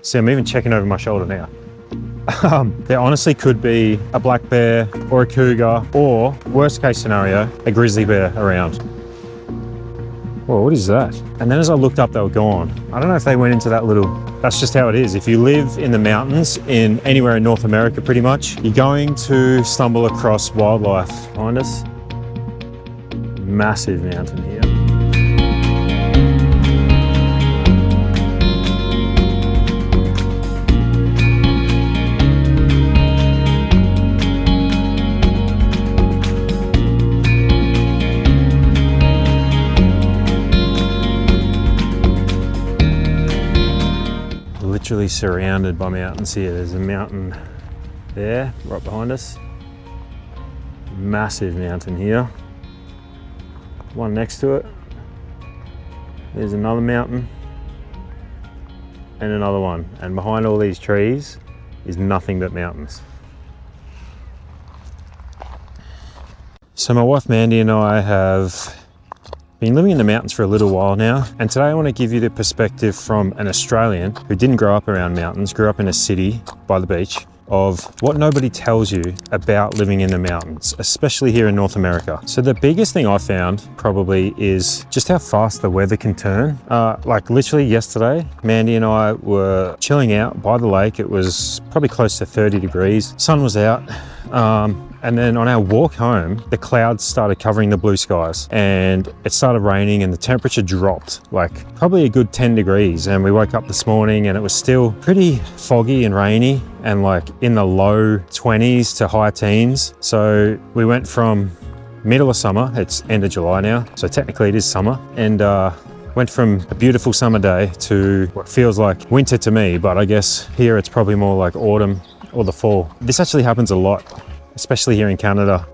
See, I'm even checking over my shoulder now. There honestly could be a black bear or a cougar, or worst case scenario, a grizzly bear around. Whoa, what is that? And then as I looked up, they were gone. I don't know if they went into that little, that's just how it is. If you live in the mountains in anywhere in North America, pretty much, you're going to stumble across wildlife. Behind us, massive mountain here. Literally surrounded by mountains here. There's a mountain there, right behind us. Massive mountain here. One next to it. There's another mountain. And another one. And behind all these trees is nothing but mountains. So my wife Mandy and I have been living in the mountains for a little while now, and today I want to give you the perspective from an Australian who didn't grow up around mountains, grew up in a city by the beach, of what nobody tells you about living in the mountains, especially here in North America. So the biggest thing I found probably is just how fast the weather can turn. Like literally yesterday, Mandy and I were chilling out by the lake. It was probably close to 30 degrees. Sun was out. And then on our walk home, the clouds started covering the blue skies and it started raining and the temperature dropped like probably a good 10 degrees. And we woke up this morning and it was still pretty foggy and rainy and like in the low 20s to high teens. So we went from middle of summer, it's end of July now, so technically it is summer, and went from a beautiful summer day to what feels like winter to me, but I guess here it's probably more like autumn or the fall. This actually happens a lot, especially here in Canada.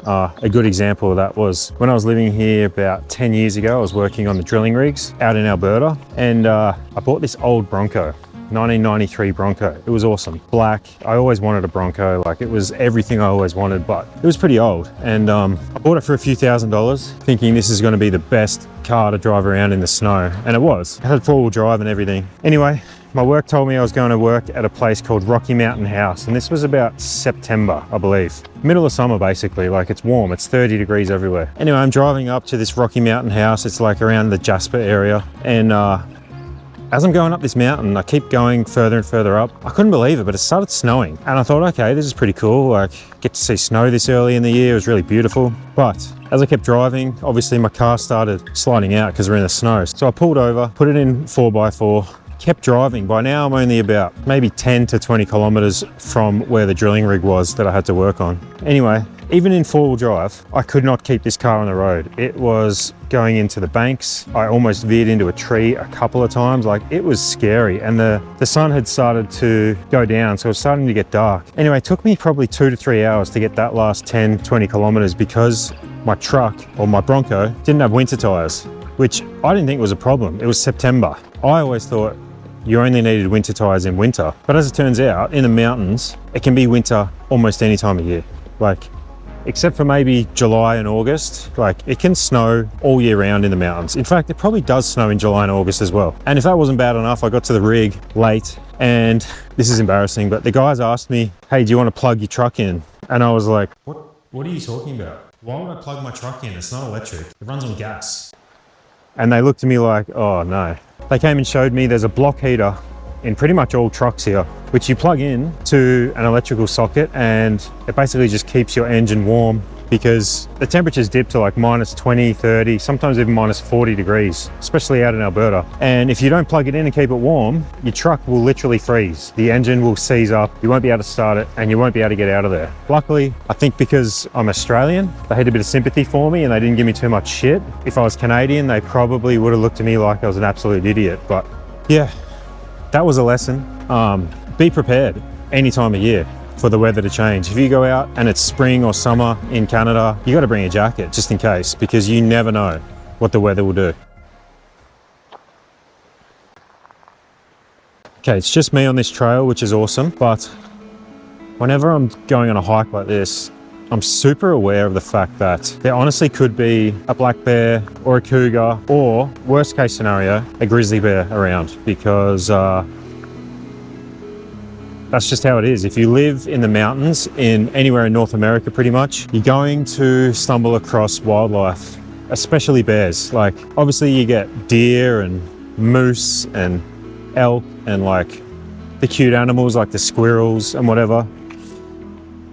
A good example of that was when I was living here about 10 years ago. I was working on the drilling rigs out in Alberta, and I bought this old Bronco, 1993 Bronco. It was awesome, black. I always wanted a Bronco, like it was everything I always wanted, but it was pretty old. And I bought it for a few $1,000s, thinking this is gonna be the best car to drive around in the snow. And it was. It had 4-wheel drive and everything. Anyway, my work told me I was going to work at a place called Rocky Mountain House, and this was about September, I believe. Middle of summer, basically, like it's warm, it's 30 degrees everywhere. Anyway, I'm driving up to this Rocky Mountain House. It's like around the Jasper area, and as I'm going up this mountain, I keep going further and further up. I couldn't believe it, but it started snowing. And I thought, okay, this is pretty cool. Like, get to see snow this early in the year. It was really beautiful. But as I kept driving, obviously my car started sliding out because we're in the snow. So I pulled over, put it in 4x4, kept driving. By now I'm only about maybe 10 to 20 kilometers from where the drilling rig was that I had to work on. Anyway, even in 4-wheel drive, I could not keep this car on the road. It was going into the banks. I almost veered into a tree a couple of times. Like, it was scary. And the sun had started to go down, so it was starting to get dark. Anyway, it took me probably 2 to 3 hours to get that last 10, 20 kilometers because my truck, or my Bronco, didn't have winter tires, which I didn't think was a problem. It was September. I always thought you only needed winter tires in winter. But as it turns out, in the mountains, it can be winter almost any time of year. Like, except for maybe July and August, like it can snow all year round in the mountains. In fact, it probably does snow in July and August as well. And if that wasn't bad enough, I got to the rig late, and this is embarrassing, but the guys asked me, hey, do you want to plug your truck in? And I was like, what are you talking about? Why would I plug my truck in? It's not electric. It runs on gas. And they looked at me like, oh no. They came and showed me there's a block heater in pretty much all trucks here, which you plug in to an electrical socket, and it basically just keeps your engine warm because the temperatures dip to like minus 20, 30, sometimes even minus 40 degrees, especially out in Alberta. And if you don't plug it in and keep it warm, your truck will literally freeze. The engine will seize up, you won't be able to start it, and you won't be able to get out of there. Luckily, I think because I'm Australian, they had a bit of sympathy for me and they didn't give me too much shit. If I was Canadian, they probably would have looked at me like I was an absolute idiot. But yeah, that was a lesson. Be prepared any time of year for the weather to change. If you go out and it's spring or summer in Canada, you got to bring a jacket just in case, because you never know what the weather will do. Okay, it's just me on this trail, which is awesome, but whenever I'm going on a hike like this, I'm super aware of the fact that there honestly could be a black bear or a cougar, or worst case scenario, a grizzly bear around, because that's just how it is. If you live in the mountains in anywhere in North America, pretty much, you're going to stumble across wildlife, especially bears. Like, obviously you get deer and moose and elk and like the cute animals like the squirrels and whatever.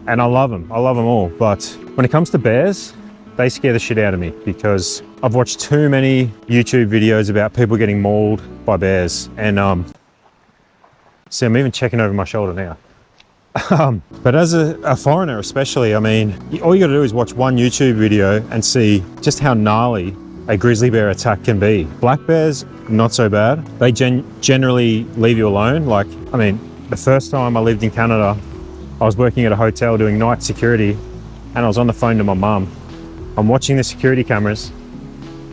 And I love them all. But when it comes to bears, they scare the shit out of me because I've watched too many YouTube videos about people getting mauled by bears. And see, I'm even checking over my shoulder now. But as a foreigner especially, I mean, all you gotta do is watch one YouTube video and see just how gnarly a grizzly bear attack can be. Black bears, not so bad. They generally leave you alone. Like, I mean, the first time I lived in Canada, I was working at a hotel doing night security and I was on the phone to my mum. I'm watching the security cameras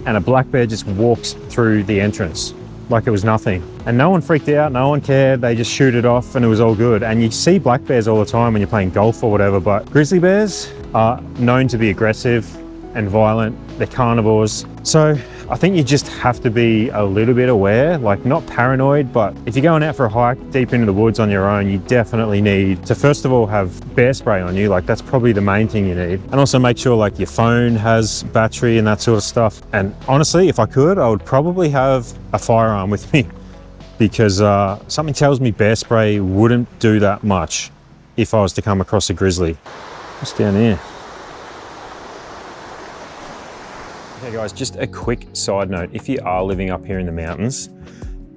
and a black bear just walks through the entrance like it was nothing. And no one freaked out, no one cared, they just shoot it off and it was all good. And you see black bears all the time when you're playing golf or whatever, but grizzly bears are known to be aggressive and violent, they're carnivores. So I think you just have to be a little bit aware, like not paranoid, but if you're going out for a hike deep into the woods on your own, you definitely need to first of all have bear spray on you. Like that's probably the main thing you need. And also make sure like your phone has battery and that sort of stuff. And honestly, if I could, I would probably have a firearm with me because something tells me bear spray wouldn't do that much if I was to come across a grizzly. What's down here? Okay guys, just a quick side note. If you are living up here in the mountains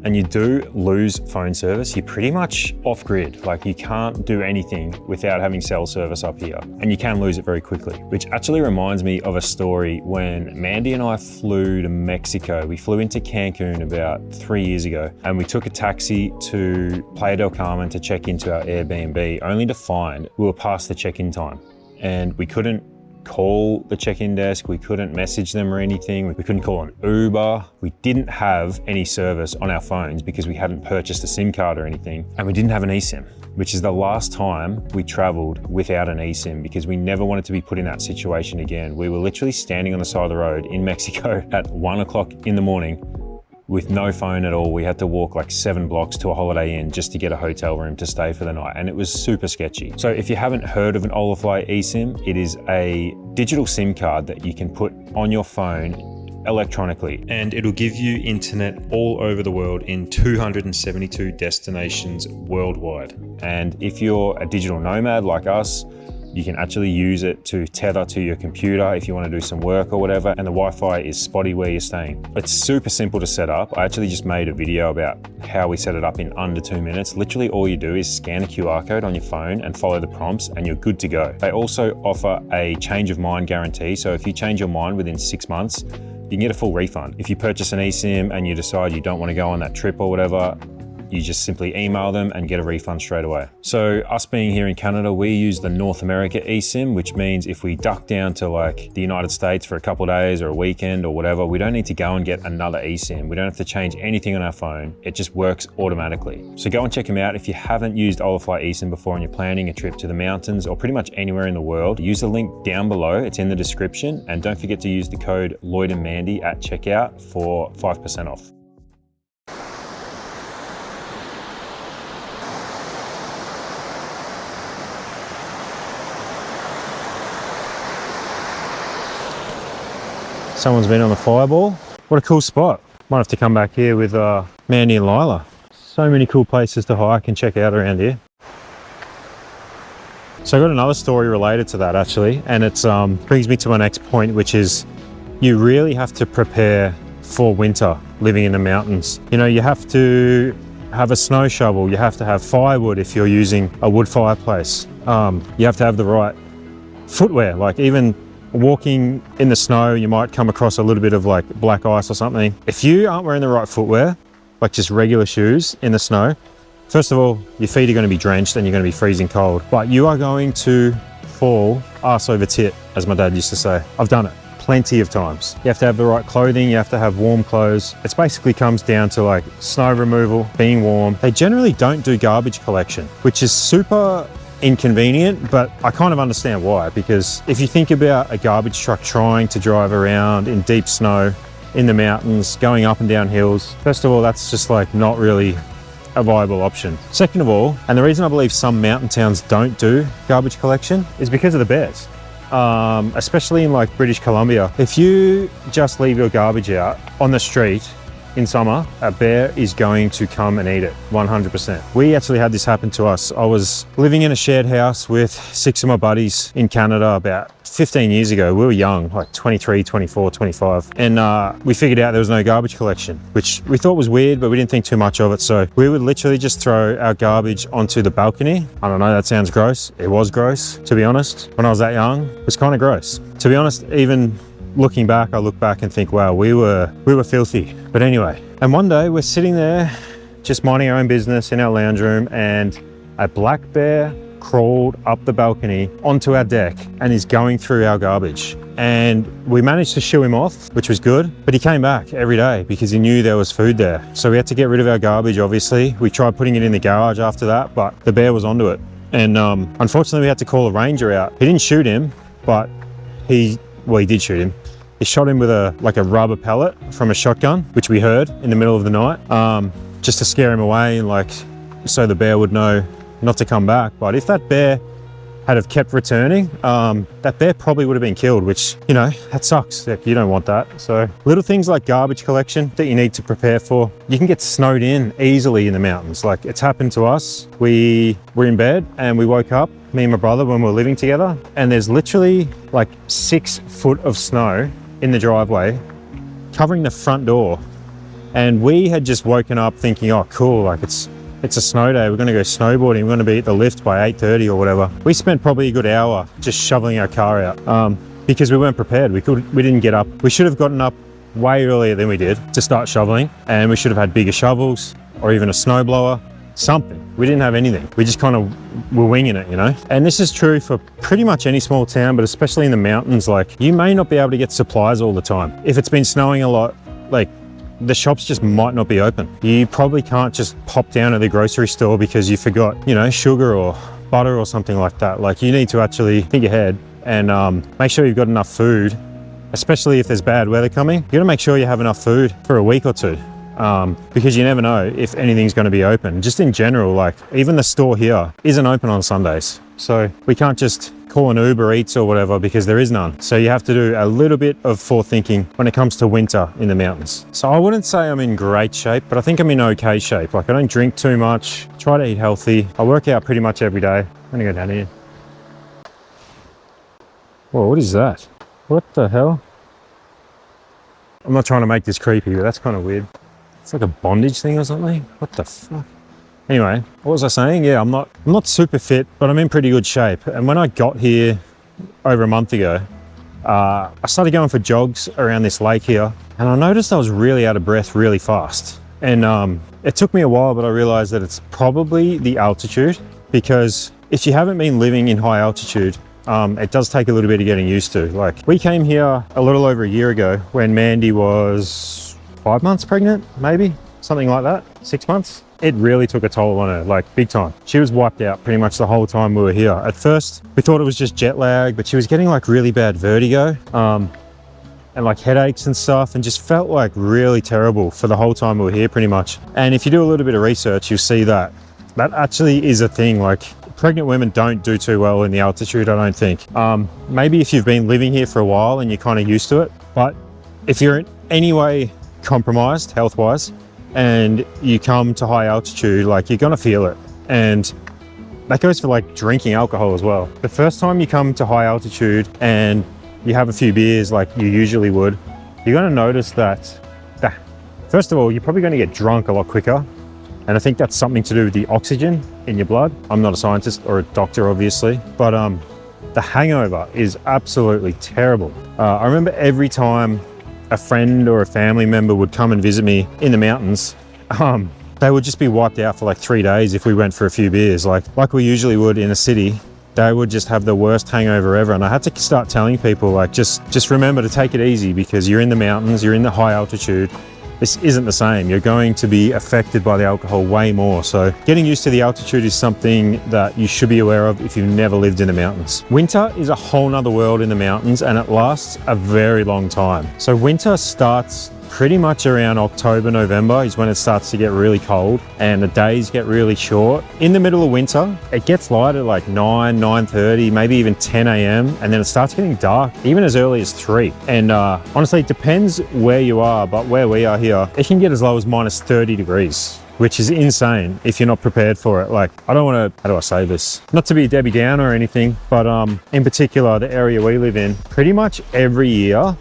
and you do lose phone service, you're pretty much off grid. Like you can't do anything without having cell service up here and you can lose it very quickly, which actually reminds me of a story when Mandy and I flew to Mexico. We flew into Cancun about 3 years ago and we took a taxi to Playa del Carmen to check into our Airbnb, only to find we were past the check-in time and we couldn't call the check-in desk, we couldn't message them or anything, we couldn't call an Uber, we didn't have any service on our phones because we hadn't purchased a SIM card or anything, and we didn't have an eSIM, which is the last time we traveled without an eSIM because we never wanted to be put in that situation again. We were literally standing on the side of the road in Mexico at 1 o'clock in the morning with no phone at all. We had to walk like 7 blocks to a Holiday Inn just to get a hotel room to stay for the night. And it was super sketchy. So if you haven't heard of an Olafly eSIM, it is a digital SIM card that you can put on your phone electronically. And it'll give you internet all over the world in 272 destinations worldwide. And if you're a digital nomad like us, you can actually use it to tether to your computer if you want to do some work or whatever, and the Wi-Fi is spotty where you're staying. It's super simple to set up. I actually just made a video about how we set it up in under 2 minutes. Literally all you do is scan a QR code on your phone and follow the prompts and you're good to go. They also offer a change of mind guarantee. So if you change your mind within 6 months, you can get a full refund. If you purchase an eSIM and you decide you don't want to go on that trip or whatever, you just simply email them and get a refund straight away. So us being here in Canada, we use the North America eSIM, which means if we duck down to like the United States for a couple of days or a weekend or whatever, we don't need to go and get another eSIM. We don't have to change anything on our phone. It just works automatically. So go and check them out. If you haven't used Olafly eSIM before and you're planning a trip to the mountains or pretty much anywhere in the world, use the link down below. It's in the description. And don't forget to use the code Lloyd and Mandy at checkout for 5% off. Someone's been on the fireball. What a cool spot. Might have to come back here with Mandy and Lila. So many cool places to hike and check out around here. So I got another story related to that actually, and it brings me to my next point, which is you really have to prepare for winter living in the mountains. You know, you have to have a snow shovel, you have to have firewood if you're using a wood fireplace. You have to have the right footwear, like even walking in the snow, you might come across a little bit of like black ice or something. If you aren't wearing the right footwear, like just regular shoes in the snow, first of all, your feet are going to be drenched and you're going to be freezing cold, but you are going to fall arse over tit, as my dad used to say. I've done it plenty of times. You have to have the right clothing, you have to have warm clothes. It basically comes down to like snow removal, being warm. They generally don't do garbage collection, which is super inconvenient, but I kind of understand why, because if you think about a garbage truck trying to drive around in deep snow in the mountains, going up and down hills, first of all, that's just like not really a viable option. Second of all, and the reason I believe some mountain towns don't do garbage collection is because of the bears. Especially in like British Columbia. If you just leave your garbage out on the street in summer, a bear is going to come and eat it, 100%. We actually had this happen to us. I was living in a shared house with 6 of my buddies in Canada about 15 years ago. We were young, like 23, 24, 25. And we figured out there was no garbage collection, which we thought was weird, but we didn't think too much of it. So we would literally just throw our garbage onto the balcony. I don't know, that sounds gross. It was gross, to be honest. When I was that young, it was kind of gross. To be honest, even looking back, I look back and think, wow, we were filthy. But anyway, and one day we're sitting there just minding our own business in our lounge room, and a black bear crawled up the balcony onto our deck and is going through our garbage. And we managed to shoo him off, which was good, but he came back every day because he knew there was food there. So we had to get rid of our garbage, obviously. We tried putting it in the garage after that, but the bear was onto it. And unfortunately, we had to call a ranger out. He didn't shoot him, but he did shoot him. He shot him with a rubber pellet from a shotgun, which we heard in the middle of the night, just to scare him away and like so the bear would know not to come back. But if that bear had have kept returning, that bear probably would have been killed, which, you know, that sucks. You don't want that. So little things like garbage collection that you need to prepare for. You can get snowed in easily in the mountains. Like, it's happened to us. We were in bed and we woke up, me and my brother, when we were living together, and there's literally like 6 foot of snow in the driveway covering the front door. And we had just woken up thinking, oh cool, like it's a snow day, we're going to go snowboarding, we're going to be at the lift by 8:30 or whatever. We spent probably a good hour just shoveling our car out because we weren't prepared. We didn't get up. We should have gotten up way earlier than we did to start shoveling, and we should have had bigger shovels or even a snowblower, something. We didn't have anything. We just kind of were winging it, you know? And this is true for pretty much any small town, but especially in the mountains. Like, you may not be able to get supplies all the time. If it's been snowing a lot, like, the shops just might not be open. You probably can't just pop down to the grocery store because you forgot, you know, sugar or butter or something like that. Like, you need to actually think ahead and make sure you've got enough food, especially if there's bad weather coming. You gotta make sure you have enough food for a week or two. Because you never know if anything's going to be open. Just in general, like, even the store here isn't open on Sundays. So we can't just call an Uber Eats or whatever because there is none. So you have to do a little bit of forethinking when it comes to winter in the mountains. So I wouldn't say I'm in great shape, but I think I'm in okay shape. Like, I don't drink too much, try to eat healthy. I work out pretty much every day. I'm gonna go down here. Whoa, what is that? What the hell? I'm not trying to make this creepy, but that's kind of weird. It's like a bondage thing or something. What the fuck? Anyway, what was I saying? Yeah, I'm not super fit, but I'm in pretty good shape. And when I got here over a month ago, I started going for jogs around this lake here, and I noticed I was really out of breath really fast. And it took me a while, but I realized that it's probably the altitude, because if you haven't been living in high altitude, it does take a little bit of getting used to. Like, we came here a little over a year ago when Mandy was 5 months pregnant, maybe, something like that, 6 months. It really took a toll on her, like, big time. She was wiped out pretty much the whole time we were here. At first, we thought it was just jet lag, but she was getting like really bad vertigo and like headaches and stuff, and just felt like really terrible for the whole time we were here pretty much. And if you do a little bit of research, you'll see that that actually is a thing. Like, pregnant women don't do too well in the altitude, I don't think. Maybe if you've been living here for a while and you're kind of used to it, but if you're in any way compromised health-wise and you come to high altitude, like, you're gonna feel it. And that goes for like drinking alcohol as well. The first time you come to high altitude and you have a few beers like you usually would, you're gonna notice that first of all, you're probably gonna get drunk a lot quicker. And I think that's something to do with the oxygen in your blood. I'm not a scientist or a doctor, obviously, but the hangover is absolutely terrible. I remember every time a friend or a family member would come and visit me in the mountains, they would just be wiped out for like 3 days if we went for a few beers, like we usually would in a city. They would just have the worst hangover ever. And I had to start telling people, like, just remember to take it easy, because you're in the mountains, you're in the high altitude. This isn't the same. You're going to be affected by the alcohol way more. So getting used to the altitude is something that you should be aware of if you've never lived in the mountains. Winter is a whole nother world in the mountains, and it lasts a very long time. So winter starts pretty much around October, November is when it starts to get really cold and the days get really short. In the middle of winter, it gets light at like 9:30, maybe even 10 a.m. and then it starts getting dark even as early as 3. And honestly, it depends where you are, but where we are here, it can get as low as minus 30 degrees. Which is insane if you're not prepared for it. Like, I don't want to, how do I say this? Not to be a Debbie Downer or anything, but in particular, the area we live in, pretty much every year,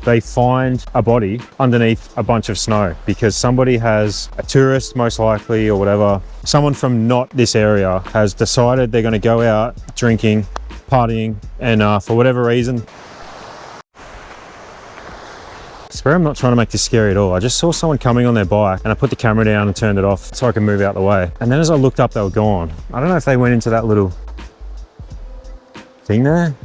they find a body underneath a bunch of snow because somebody has, a tourist most likely or whatever, someone from not this area has decided they're going to go out drinking, partying, and for whatever reason, I swear I'm not trying to make this scary at all. I just saw someone coming on their bike and I put the camera down and turned it off so I could move out the way. And then as I looked up, they were gone. I don't know if they went into that little thing there.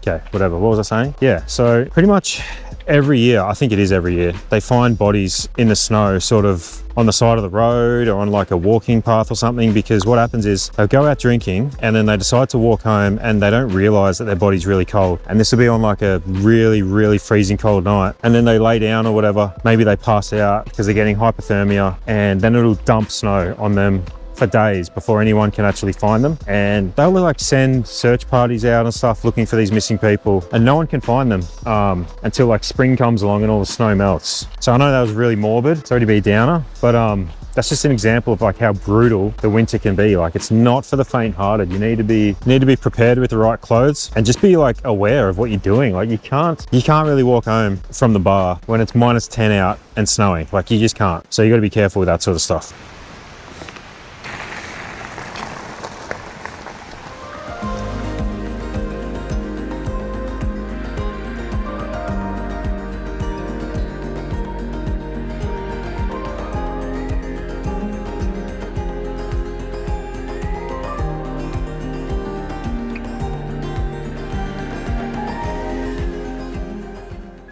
Okay, whatever, what was I saying? Yeah, so pretty much every year, I think it is every year, they find bodies in the snow sort of on the side of the road or on like a walking path or something, because what happens is they'll go out drinking and then they decide to walk home and they don't realize that their body's really cold. And this will be on like a really, really freezing cold night. And then they lay down or whatever, maybe they pass out because they're getting hypothermia, and then it'll dump snow on them for days before anyone can actually find them. And they'll like send search parties out and stuff looking for these missing people, and no one can find them until like spring comes along and all the snow melts. So I know that was really morbid, sorry to be a downer, but that's just an example of like how brutal the winter can be. Like, it's not for the faint-hearted. You need to be prepared with the right clothes and just be like aware of what you're doing. Like, you can't really walk home from the bar when it's minus 10 out and snowing. Like, you just can't. So you got to be careful with that sort of stuff.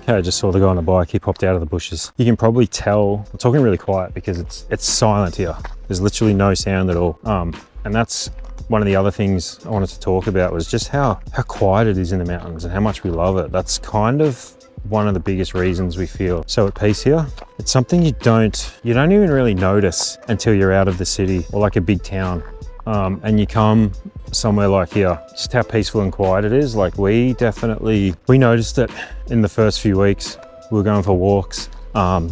Okay, I just saw the guy on the bike, he popped out of the bushes. You can probably tell, I'm talking really quiet because it's silent here. There's literally no sound at all. And that's one of the other things I wanted to talk about, was just how quiet it is in the mountains and how much we love it. That's kind of one of the biggest reasons we feel so at peace here. It's something you don't even really notice until you're out of the city or like a big town. And you come somewhere like here, just how peaceful and quiet it is. Like, we noticed it in the first few weeks. We were going for walks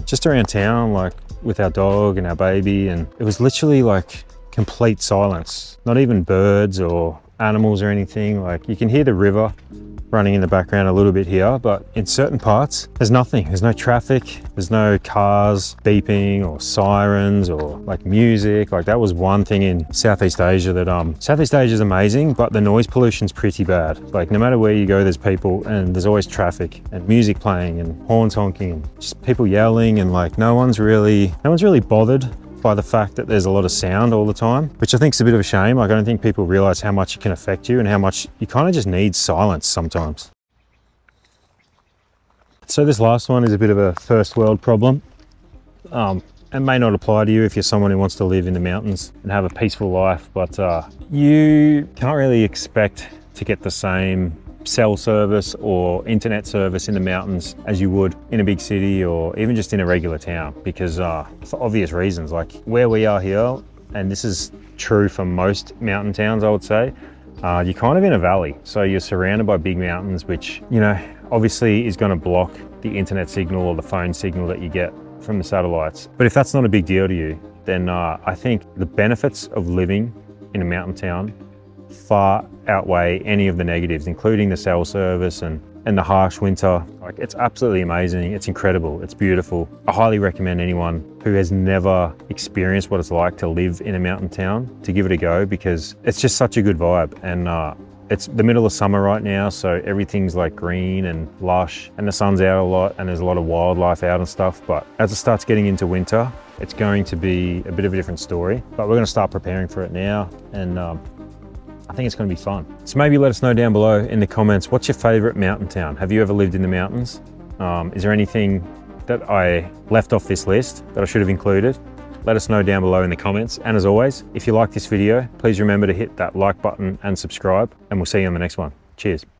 just around town, like with our dog and our baby, and it was literally like complete silence. Not even birds or animals or anything. Like, you can hear the river running in the background a little bit here, but in certain parts there's nothing. There's no traffic, there's no cars beeping or sirens or like music. Like, that was one thing in Southeast Asia that Southeast Asia is amazing, but the noise pollution's pretty bad. Like, no matter where you go, there's people and there's always traffic and music playing and horns honking and just people yelling, and like no one's really bothered by the fact that there's a lot of sound all the time, which I think is a bit of a shame. Like, I don't think people realize how much it can affect you and how much you kind of just need silence sometimes. So this last one is a bit of a first world problem. It may not apply to you if you're someone who wants to live in the mountains and have a peaceful life, but you can't really expect to get the same cell service or internet service in the mountains as you would in a big city or even just in a regular town, because for obvious reasons. Like, where we are here, and this is true for most mountain towns, I would say, you're kind of in a valley, so you're surrounded by big mountains, which, you know, obviously is going to block the internet signal or the phone signal that you get from the satellites. But if that's not a big deal to you, then I think the benefits of living in a mountain town far outweigh any of the negatives, including the cell service and the harsh winter. Like, it's absolutely amazing. It's incredible. It's beautiful. I highly recommend anyone who has never experienced what it's like to live in a mountain town to give it a go, because it's just such a good vibe. And it's the middle of summer right now, so everything's like green and lush and the sun's out a lot and there's a lot of wildlife out and stuff. But as it starts getting into winter, it's going to be a bit of a different story, but we're going to start preparing for it now, and I think it's going to be fun. So maybe let us know down below in the comments, what's your favorite mountain town? Have you ever lived in the mountains? Is there anything that I left off this list that I should have included? Let us know down below in the comments. And as always, if you like this video, please remember to hit that like button and subscribe, and we'll see you on the next one. Cheers.